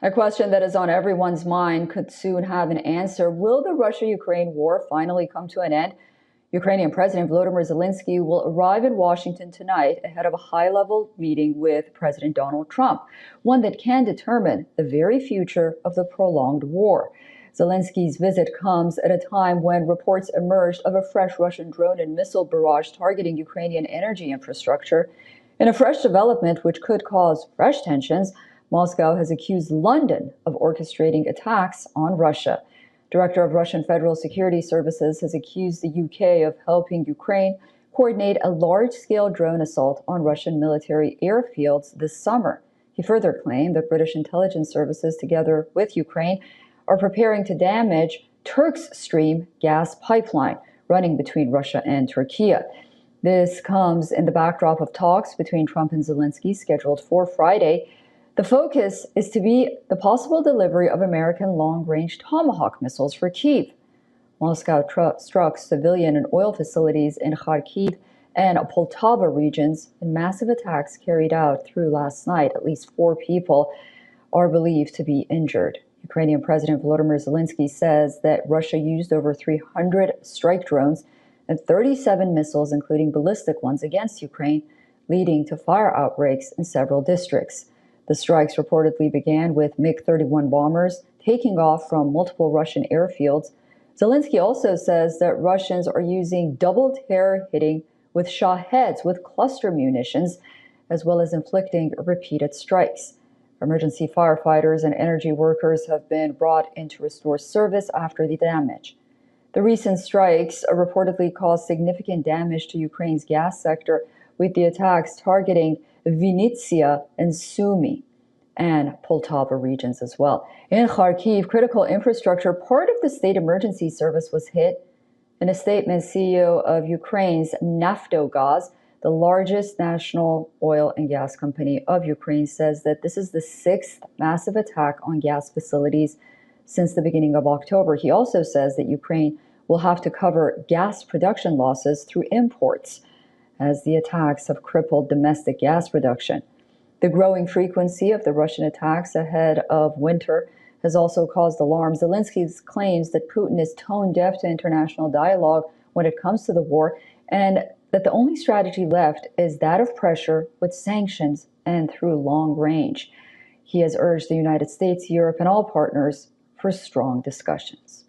A question that is on everyone's mind could soon have an answer. Will the Russia-Ukraine war finally come to an end? Ukrainian President Volodymyr Zelensky will arrive in Washington tonight ahead of a high-level meeting with President Donald Trump, one that can determine the very future of the prolonged war. Zelensky's visit comes at a time when reports emerged of a fresh Russian drone and missile barrage targeting Ukrainian energy infrastructure. In a fresh development which could cause fresh tensions, Moscow has accused London of orchestrating attacks on Russia. Director of Russian Federal Security Services has accused the UK of helping Ukraine coordinate a large-scale drone assault on Russian military airfields this summer. He further claimed that British intelligence services, together with Ukraine, are preparing to damage Turk's Stream gas pipeline running between Russia and Turkey. This comes in the backdrop of talks between Trump and Zelensky scheduled for Friday. The focus is to be the possible delivery of American long-range Tomahawk missiles for Kyiv. Moscow struck civilian and oil facilities in Kharkiv and Poltava regions in massive attacks carried out through last night. At least 4 people are believed to be injured. Ukrainian President Volodymyr Zelensky says that Russia used over 300 strike drones and 37 missiles, including ballistic ones, against Ukraine, leading to fire outbreaks in several districts. The strikes reportedly began with MiG-31 bombers taking off from multiple Russian airfields. Zelensky also says that Russians are using double terror hitting with Shaheds with cluster munitions, as well as inflicting repeated strikes. Emergency firefighters and energy workers have been brought in to restore service after the damage. The recent strikes reportedly caused significant damage to Ukraine's gas sector, with the attacks targeting Vinnytsia and Sumy and Poltava regions as well. In Kharkiv, critical infrastructure, part of the state emergency service, was hit. In a statement, CEO of Ukraine's Naftogaz, the largest national oil and gas company of Ukraine, says that this is the 6th massive attack on gas facilities since the beginning of October. He also says that Ukraine will have to cover gas production losses through imports, as the attacks have crippled domestic gas production. The growing frequency of the Russian attacks ahead of winter has also caused alarm. Zelensky claims that Putin is tone deaf to international dialogue when it comes to the war, and that the only strategy left is that of pressure with sanctions and through long range. He has urged the United States, Europe, and all partners for strong discussions.